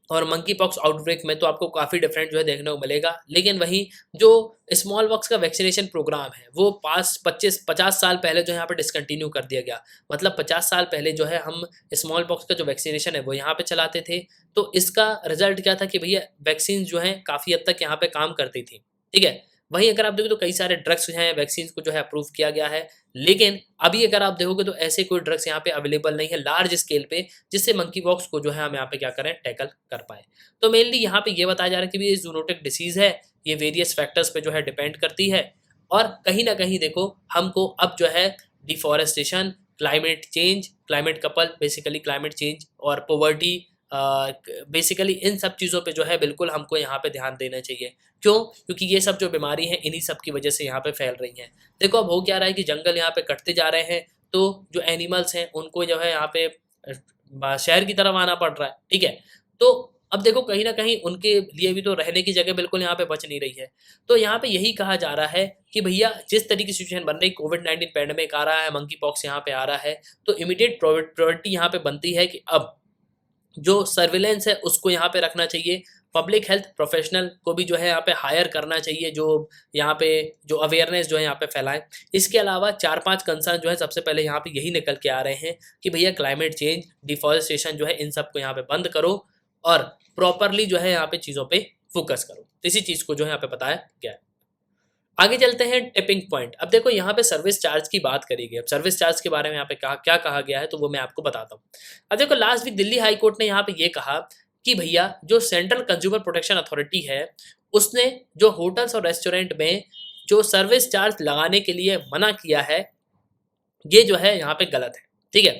A: और मंकी पॉक्स आउटब्रेक में तो आपको काफ़ी डिफरेंट जो है देखने को मिलेगा। लेकिन वहीं जो स्मॉल पॉक्स का वैक्सीनेशन प्रोग्राम है वो 50 साल पहले जो है यहाँ पे डिसकंटिन्यू कर दिया गया। मतलब 50 साल पहले जो है हम स्मॉल पॉक्स का जो वैक्सीनेशन है वो यहाँ पे चलाते थे। तो इसका रिजल्ट क्या था कि भैया वैक्सीन जो है काफ़ी हद तक यहाँ पे काम करती थी। ठीक है, वहीं अगर आप देखो तो कई सारे ड्रग्स हैं, वैक्सीन को जो है अप्रूव किया गया है। लेकिन अभी अगर आप देखोगे तो ऐसे कोई ड्रग्स यहाँ पे अवेलेबल नहीं है लार्ज स्केल पे, जिससे मंकी पॉक्स को जो है हम यहाँ पे क्या करें, टैकल कर पाए। तो मेनली यहाँ पे ये बताया जा रहा है कि ये जूनोटिक डिसीज है, ये वेरियस फैक्टर्स पे जो है डिपेंड करती है। और कहीं ना कहीं देखो हमको अब जो है deforestation, climate change, climate couple basically climate change और पोवर्टी, बेसिकली इन सब चीज़ों पे जो है बिल्कुल हमको यहाँ पे ध्यान देना चाहिए। क्यों? क्योंकि ये सब जो बीमारी है इन्हीं सब की वजह से यहाँ पे फैल रही हैं। देखो अब हो क्या रहा है कि जंगल यहाँ पे कटते जा रहे हैं, तो जो एनिमल्स हैं उनको जो है यहाँ पे शहर की तरफ आना पड़ रहा है। ठीक है, तो अब देखो कहीं ना कहीं उनके लिए भी तो रहने की जगह बिल्कुल यहाँ पे बच नहीं रही है। तो यहाँ पे यही कहा जा रहा है कि भैया जिस तरीके की सिचुएशन बन रही, कोविड-19 पैंडेमिक आ रहा है, मंकी पॉक्स यहाँ पे आ रहा है, तो इमीडिएट प्रायोरिटी यहाँ पे बनती है कि अब जो सर्विलेंस है उसको यहाँ पे रखना चाहिए। पब्लिक हेल्थ प्रोफेशनल को भी जो है यहाँ पे हायर करना चाहिए, जो यहाँ पे जो अवेयरनेस जो है यहाँ पे फैलाएं। इसके अलावा 4-5 कंसर्न जो है सबसे पहले यहाँ पे यही निकल के आ रहे हैं कि भैया क्लाइमेट चेंज, डिफॉरेस्टेशन जो है इन सब को यहाँ पे बंद करो और प्रॉपरली जो है यहाँ पे चीज़ों पे फोकस करो। इसी चीज़ को जो है यहाँ पे बताया गया है। आगे चलते हैं टिपिंग पॉइंट। अब देखो यहाँ पे सर्विस चार्ज की बात करी गई। अब सर्विस चार्ज के बारे में यहाँ पे क्या कहा गया है तो वो मैं आपको बताता हूँ। अब देखो last week Delhi high court ने यहाँ पे ये कहा कि भैया जो सेंट्रल कंज्यूमर प्रोटेक्शन अथॉरिटी है उसने जो होटल्स और रेस्टोरेंट में जो सर्विस चार्ज लगाने के लिए मना किया है ये जो है यहाँ पे गलत है। ठीक है,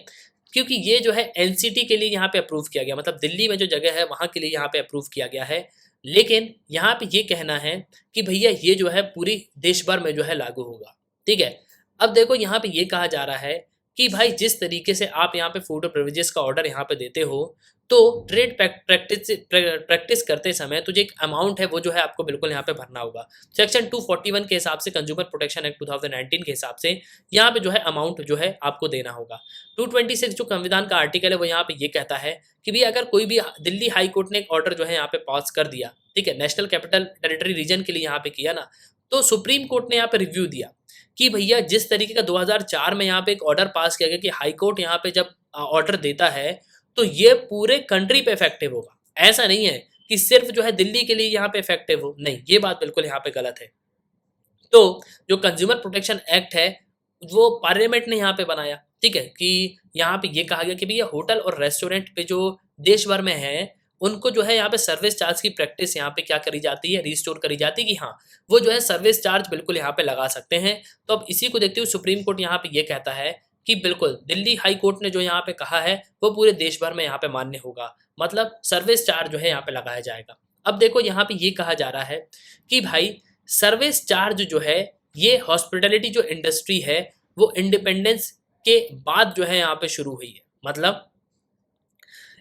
A: क्योंकि ये जो है एनसीटी के लिए यहाँ पे अप्रूव किया गया, मतलब दिल्ली में जो जगह है वहाँ के लिए यहाँ पे अप्रूव किया गया है। लेकिन यहाँ पे ये कहना है कि भैया ये जो है पूरी देश भर में जो है लागू होगा। ठीक है, अब देखो यहाँ पे ये कहा जा रहा है कि भाई जिस तरीके से आप यहाँ पे फूड और बेवरेजेस का ऑर्डर यहाँ पे देते हो, तो ट्रेड प्रैक्टिस करते समय तो जो एक अमाउंट है वो जो है आपको बिल्कुल यहाँ पे भरना होगा। सेक्शन 241 के हिसाब से, कंज्यूमर प्रोटेक्शन एक्ट 2019 के हिसाब से यहाँ पे जो है अमाउंट जो है आपको देना होगा। 226 जो संविधान का आर्टिकल है वो यहाँ पे ये कहता है कि भी अगर कोई भी दिल्ली हाई कोर्ट ने एक ऑर्डर जो है यहाँ पे पास कर दिया, ठीक है, नेशनल कैपिटल टेरिटरी रीजन के लिए यहाँ पे किया ना, तो सुप्रीम कोर्ट ने यहाँ पे रिव्यू दिया कि भैया जिस तरीके का 2004 में यहाँ पे एक ऑर्डर पास किया गया कि हाई कोर्ट यहाँ पे जब ऑर्डर देता है तो ये पूरे कंट्री पे इफेक्टिव होगा। ऐसा नहीं है कि सिर्फ जो है दिल्ली के लिए यहाँ पे इफेक्टिव हो, नहीं, ये बात बिल्कुल यहाँ पे गलत है। तो जो कंज्यूमर प्रोटेक्शन एक्ट है वो पार्लियामेंट ने यहाँ पे बनाया। ठीक है, कि यहाँ पे ये कहा गया कि भैया होटल और रेस्टोरेंट पे जो देश भर में है उनको जो है यहाँ पे सर्विस चार्ज की प्रैक्टिस यहाँ पे क्या करी जाती है, रिस्टोर करी जाती है कि हाँ वो जो है सर्विस चार्ज बिल्कुल यहाँ पे लगा सकते हैं। तो अब इसी को देखते हुए सुप्रीम कोर्ट यहाँ पे ये कहता है कि बिल्कुल दिल्ली हाई कोर्ट ने जो यहाँ पे कहा है वो पूरे देश भर में यहाँ पे मान्य होगा, मतलब सर्विस चार्ज जो है यहाँ पे लगाया जाएगा। अब देखो यहाँ पे ये कहा जा रहा है कि भाई सर्विस चार्ज जो है ये हॉस्पिटैलिटी जो इंडस्ट्री है वो इंडिपेंडेंस के बाद जो है यहाँ पे शुरू हुई है। मतलब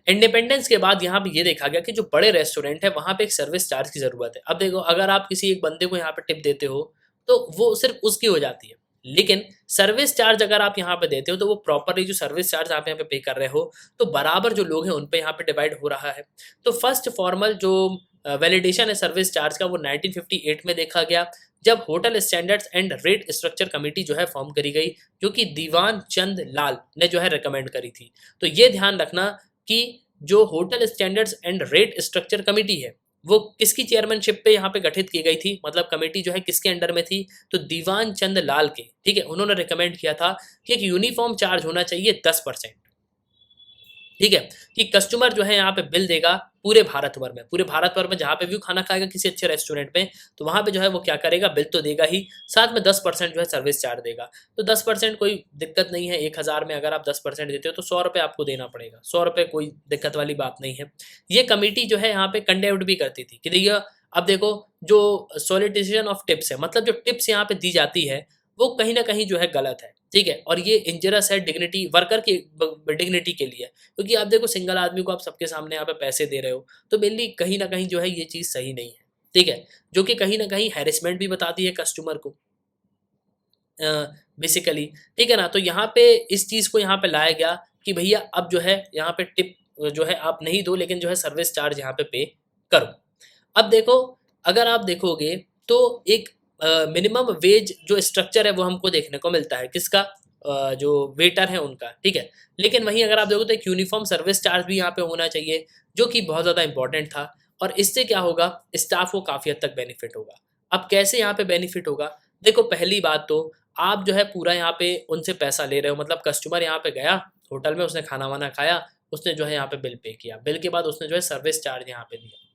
A: इंडिपेंडेंस के बाद यहाँ पे ये देखा गया कि जो बड़े रेस्टोरेंट है वहाँ पे एक सर्विस चार्ज की ज़रूरत है। अब देखो अगर आप किसी एक बंदे को यहाँ पे टिप देते हो तो वो सिर्फ उसकी हो जाती है, लेकिन सर्विस चार्ज अगर आप यहाँ पे देते हो तो वो प्रॉपरली जो सर्विस चार्ज आप यहाँ पे पे कर रहे हो तो बराबर जो लोग हैं उन पे यहाँ पे डिवाइड हो रहा है। तो फर्स्ट फॉर्मल जो वैलिडेशन है सर्विस चार्ज का वो 1958 में देखा गया, जब hotel standards and rate structure committee जो है फॉर्म करी गई, जो कि दीवान चंद लाल ने जो है रिकमेंड करी थी। तो ये ध्यान रखना कि जो hotel standards and rate structure committee है वो किसकी चेयरमैनशिप पे यहाँ पे गठित की गई थी, मतलब कमेटी जो है किसके अंडर में थी, तो दीवान चंद लाल के, ठीक है। उन्होंने रिकमेंड किया था कि एक यूनिफॉर्म चार्ज होना चाहिए 10%, ठीक है, कि कस्टमर जो है यहाँ पे बिल देगा पूरे भारत भर में जहाँ पे भी वो खाना खाएगा किसी अच्छे रेस्टोरेंट में, तो वहाँ पे जो है वो क्या करेगा, बिल तो देगा ही, साथ में 10% जो है सर्विस चार्ज देगा। तो 10% कोई दिक्कत नहीं है, 1,000 में अगर आप 10% देते हो तो 100 रुपये आपको देना पड़ेगा, 100 रुपये कोई दिक्कत वाली बात नहीं है। ये कमेटी जो है यहाँ पे कंडेम्ड भी करती थी कि देखिए अब देखो, जो सॉलिटिसिशन ऑफ टिप्स है, मतलब जो टिप्स यहाँ पे दी जाती है वो कहीं ना कहीं जो है गलत है, ठीक है, और ये इंजरियस है डिग्निटी वर्कर की डिग्निटी के लिए, क्योंकि आप देखो सिंगल आदमी को आप सबके सामने यहाँ पे पैसे दे रहे हो, तो मेनली कहीं ना कहीं जो है ये चीज़ सही नहीं है, ठीक है, जो कि कहीं ना कहीं हैरेसमेंट भी बताती है कस्टमर को बेसिकली, ठीक है ना। तो यहाँ पे इस चीज़ को यहाँ पे लाया गया कि भैया अब जो है यहाँ पे टिप जो है आप नहीं दो, लेकिन जो है सर्विस चार्ज यहाँ पे करो। अब देखो, अगर आप देखोगे तो एक मिनिमम वेज जो स्ट्रक्चर है वो हमको देखने को मिलता है, किसका, जो वेटर है उनका, ठीक है, लेकिन वहीं अगर आप देखो तो एक यूनिफॉर्म सर्विस चार्ज भी यहाँ पे होना चाहिए, जो कि बहुत ज़्यादा इंपॉर्टेंट था। और इससे क्या होगा, स्टाफ को काफ़ी हद तक बेनिफिट होगा। अब कैसे यहाँ पे बेनिफिट होगा, देखो पहली बात तो आप जो है पूरा यहाँ पे उनसे पैसा ले रहे हो, मतलब कस्टमर यहाँ पे गया होटल में, उसने खाना वाना खाया, उसने जो है यहाँ पे बिल पे किया, बिल के बाद उसने जो है सर्विस चार्ज यहाँ पे दिया,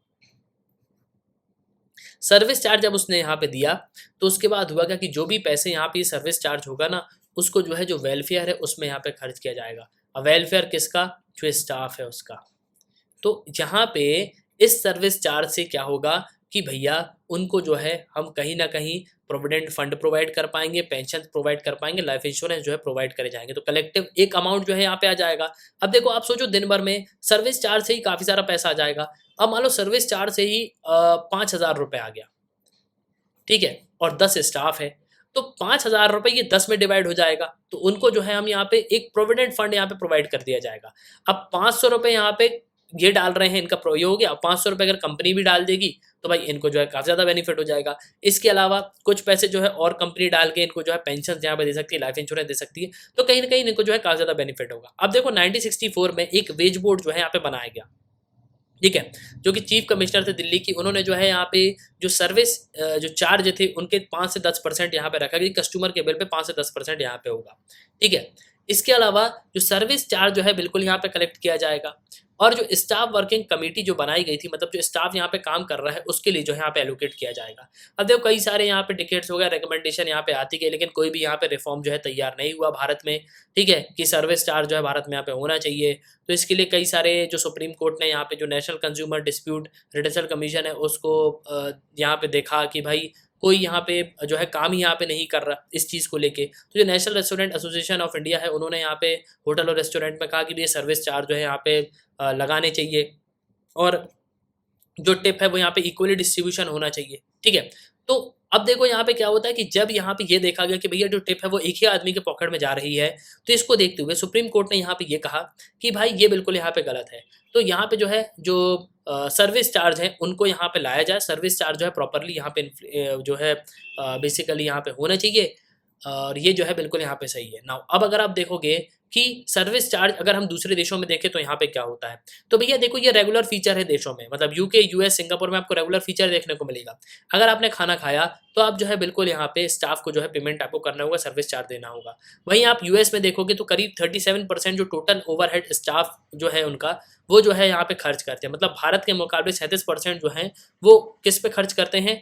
A: सर्विस चार्ज जब उसने यहाँ पे दिया तो उसके बाद हुआ क्या कि जो भी पैसे यहाँ पे सर्विस चार्ज होगा ना, उसको जो है जो वेलफेयर है उसमें यहाँ पे खर्च किया जाएगा। अब वेलफेयर किसका, जो स्टाफ है उसका। तो यहाँ पे इस सर्विस चार्ज से क्या होगा कि भैया उनको जो है हम कहीं ना कहीं प्रोविडेंट फंड प्रोवाइड कर पाएंगे, पेंशन प्रोवाइड कर पाएंगे, लाइफ इंश्योरेंस जो है प्रोवाइड करे जाएंगे, तो कलेक्टिव एक अमाउंट जो है यहाँ पे आ जाएगा। अब देखो आप सोचो दिन भर में सर्विस चार्ज से ही काफ़ी सारा पैसा आ जाएगा। अब मान लो सर्विस चार्ज से ही 5,000 रुपये आ गया, ठीक है, और 10 स्टाफ है, तो 5,000 रुपये ये 10 में डिवाइड हो जाएगा, तो उनको जो है हम यहाँ पे एक प्रोविडेंट फंड यहाँ पे प्रोवाइड कर दिया जाएगा। अब 500 रुपये यहाँ पे ये डाल रहे हैं, इनका ये हो गया। 500 रुपये अगर कंपनी भी डाल देगी तो भाई इनको जो है काफ़ी ज़्यादा बेनिफिट हो जाएगा। इसके अलावा कुछ पैसे जो है और कंपनी डाल के इनको जो है पेंशन यहाँ पे दे सकती है, लाइफ इंश्योरेंस दे सकती है, तो कहीं ना कहीं इनको जो है काफ़ी ज़्यादा बेनिफिट होगा। अब देखो 1964 में एक वेज बोर्ड जो है यहाँ पे बनाया गया, ठीक है, जो कि चीफ कमिश्नर थे दिल्ली की, उन्होंने जो है यहाँ पे जो सर्विस जो चार्ज थे उनके 5 से 10% यहाँ पे रखा कि कस्टमर के बिल पे 5 से 10% यहाँ पे होगा, ठीक है। इसके अलावा जो सर्विस चार्ज जो है बिल्कुल यहाँ पे कलेक्ट किया जाएगा, और जो स्टाफ वर्किंग कमेटी जो बनाई गई थी, मतलब जो स्टाफ यहाँ पे काम कर रहा है उसके लिए जो है यहाँ पे एलोकेट किया जाएगा। अब देखो कई सारे यहाँ पे डिकेट्स हो गए, रिकमेंडेशन यहाँ पे आती गई, लेकिन कोई भी यहाँ पे रिफॉर्म जो है तैयार नहीं हुआ भारत में, ठीक है, कि सर्विस चार्ज जो है भारत में यहाँ पे होना चाहिए। तो इसके लिए कई सारे जो सुप्रीम कोर्ट ने यहाँ पे जो नेशनल कंज्यूमर डिस्प्यूट रिड्यूसल कमीशन है उसको यहाँ पे देखा कि भाई कोई यहाँ पे जो है काम ही यहाँ पे नहीं कर रहा इस चीज़ को लेके, तो जो national restaurant association of India है उन्होंने यहाँ पे होटल और रेस्टोरेंट में कहा कि ये सर्विस चार्ज जो है यहाँ पे लगाने चाहिए, और जो टिप है वो यहाँ पे इक्वली डिस्ट्रीब्यूशन होना चाहिए, ठीक है। तो अब देखो यहाँ पे क्या होता है कि जब यहाँ पे ये देखा गया कि भैया जो टिप है वो एक ही आदमी के पॉकेट में जा रही है, तो इसको देखते हुए सुप्रीम कोर्ट ने यहाँ पे ये कहा कि भाई ये बिल्कुल यहाँ पे गलत है। तो यहाँ पे जो है जो सर्विस चार्ज है उनको यहाँ पे लाया जाए, सर्विस चार्ज जो है प्रॉपरली यहाँ पे जो है बेसिकली यहाँ पे होना चाहिए, और ये जो है बिल्कुल यहाँ पे सही है। नाउ अब अगर आप देखोगे कि सर्विस चार्ज अगर हम दूसरे देशों में देखें तो यहाँ पे क्या होता है, तो भैया देखो ये रेगुलर फीचर है देशों में, मतलब यूके, यूएस, सिंगापुर में आपको रेगुलर फीचर देखने को मिलेगा। अगर आपने खाना खाया तो आप जो है बिल्कुल यहाँ पे स्टाफ को जो है पेमेंट आपको करना होगा, सर्विस चार्ज देना होगा। वहीं आप यूएस में देखोगे तो करीब 37% जो टोटल ओवरहेड स्टाफ जो है उनका वो जो है यहाँ पे खर्च करते हैं, मतलब भारत के मुकाबले 37% जो है वो किस पे खर्च करते हैं,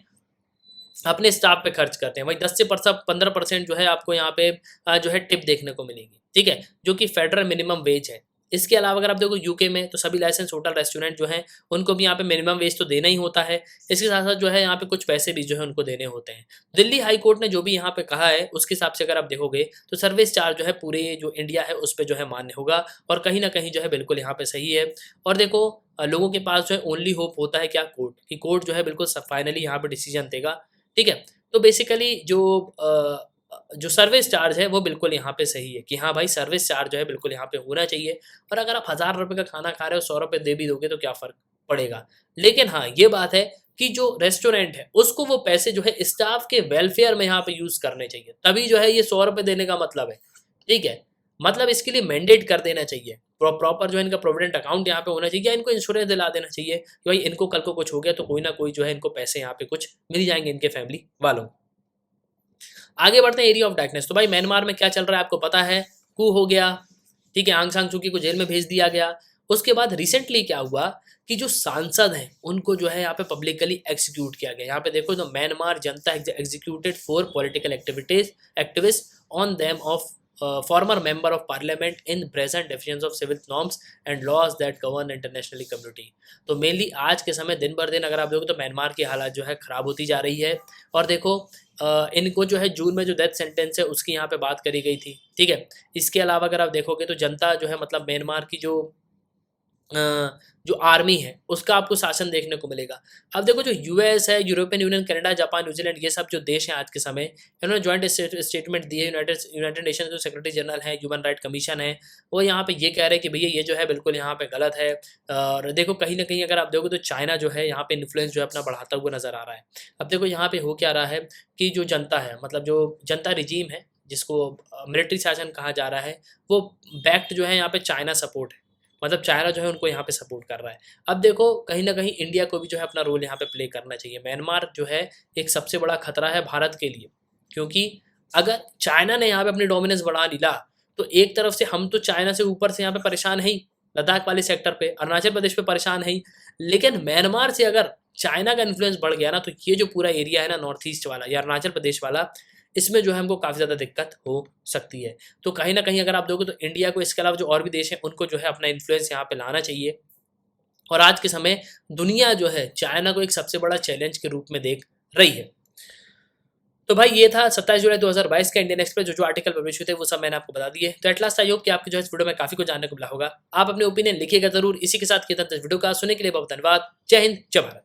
A: अपने स्टाफ पे खर्च करते हैं। वही 10 से 15% जो है आपको यहाँ पे जो है टिप देखने को मिलेगी, ठीक है, जो कि फेडरल मिनिमम वेज है। इसके अलावा अगर आप देखो यूके में तो सभी लाइसेंस होटल रेस्टोरेंट जो हैं उनको भी यहाँ पे मिनिमम वेज तो देना ही होता है, इसके साथ साथ जो है यहाँ पे कुछ पैसे भी जो है उनको देने होते हैं। दिल्ली हाई कोर्ट ने जो भी यहाँ पे कहा है उसके हिसाब से अगर आप देखोगे तो सर्विस चार्ज जो है पूरे जो इंडिया है उस पर जो है मान्य होगा, और कहीं ना कहीं जो है बिल्कुल यहाँ पे सही है। और देखो लोगों के पास जो है ओनली होप होता है क्या, कोर्ट, कि कोर्ट जो है बिल्कुल फाइनली यहाँ पे डिसीजन देगा, ठीक है। तो बेसिकली जो सर्विस चार्ज है वो बिल्कुल यहाँ पे सही है कि हाँ भाई सर्विस चार्ज जो है बिल्कुल यहाँ पे होना चाहिए, और अगर आप 1,000 रुपये का खाना खा रहे हो 100 रुपये दे भी दोगे तो क्या फ़र्क पड़ेगा। लेकिन हाँ ये बात है कि जो रेस्टोरेंट है उसको वो पैसे जो है स्टाफ के वेलफेयर में यहाँ पे यूज़ करने चाहिए, तभी जो है ये 100 रुपये देने का मतलब है, ठीक है। मतलब इसके लिए मैंडेट कर देना चाहिए, प्रॉपर जो है इनका प्रोविडेंट अकाउंट यहाँ पे होना चाहिए, या इनको इंश्योरेंस दिला देना चाहिए कि भाई इनको कल को कुछ हो गया तो कोई ना कोई जो है इनको पैसे यहाँ पे कुछ मिल जाएंगे इनके फैमिली वालों को। आगे बढ़ते हैं एरिया ऑफ डार्कनेस। तो भाई म्यांमार में क्या चल रहा है आपको पता है, कू हो गया, ठीक है, आंग सान सू की को जेल में भेज दिया गया। उसके बाद रिसेंटली क्या हुआ कि जो सांसद हैं उनको जो है यहाँ पे पब्लिकली एग्जीक्यूट किया गया। यहाँ पे देखो तो Myanmar Janata executed 4 political activist on them of former member of parliament in present deficiency of civil norms and laws that govern internationally community। तो मेनली आज के समय दिन बर दिन अगर आप देखो तो म्यांमार की हालत जो है खराब होती जा रही है। और देखो इनको जो है जून में जो डेथ सेंटेंस है उसकी यहाँ पे बात करी गई थी, ठीक है। इसके अलावा अगर आप देखोगे तो जनता जो है मतलब म्यांमार की जो आर्मी है उसका आपको शासन देखने को मिलेगा। अब देखो जो यूएस है, European union, Canada, Japan, New Zealand, ये सब जो देश हैं आज के समय, इन्होंने जॉइंट स्टेटमेंट दी है। यूनाइटेड नेशन जो सेक्रेटरी जनरल है, ह्यूमन राइट कमीशन है, वो यहाँ पे ये कह रहे हैं कि भैया ये जो है बिल्कुल यहाँ पे गलत है। और देखो कहीं ना कहीं अगर आप देखोगे तो चाइना जो है यहाँ पे इन्फ्लुएंस जो है अपना बढ़ाता हुआ नजर आ रहा है। अब देखो यहाँ पे हो क्या रहा है कि जो जनता है, मतलब जो जनता रिजीम है जिसको मिलिट्री शासन कहा जा रहा है, वो बैक्ट जो है यहाँ पे चाइना सपोर्ट है, मतलब चाइना जो है उनको यहाँ पे सपोर्ट कर रहा है। अब देखो कहीं ना कहीं इंडिया को भी जो है अपना रोल यहाँ पे प्ले करना चाहिए। म्यांमार जो है एक सबसे बड़ा खतरा है भारत के लिए, क्योंकि अगर चाइना ने यहाँ पे अपनी डोमिनेंस बढ़ा ली तो एक तरफ से हम तो चाइना से ऊपर से यहाँ पे परेशान है ही, लद्दाख वाले सेक्टर पे, अरुणाचल प्रदेश पे परेशान है ही, लेकिन म्यांमार से अगर चाइना का इन्फ्लुएंस बढ़ गया ना तो ये जो पूरा एरिया है ना नॉर्थ ईस्ट वाला या अरुणाचल प्रदेश वाला, इसमें जो है हमको काफ़ी ज़्यादा दिक्कत हो सकती है। तो कहीं ना कहीं अगर आप दोगे तो इंडिया को, इसके अलावा जो और भी देश हैं उनको जो है अपना इन्फ्लुएंस यहाँ पे लाना चाहिए। और आज के समय दुनिया जो है चाइना को एक सबसे बड़ा चैलेंज के रूप में देख रही है। तो भाई ये था 27 जुलाई 2022 का इंडियन एक्सप्रेस जो आर्टिकल पब्लिश हुए थे वो सब मैंने आपको बता दिए। तो एट लास्ट आई होप कि आपके जो है इस वीडियो में काफी कुछ जानने को मिला होगा। आप अपने ओपिनियन लिखिएगा जरूर। इसी के साथ वीडियो का सुनने के लिए बहुत धन्यवाद। जय हिंद, जय भारत।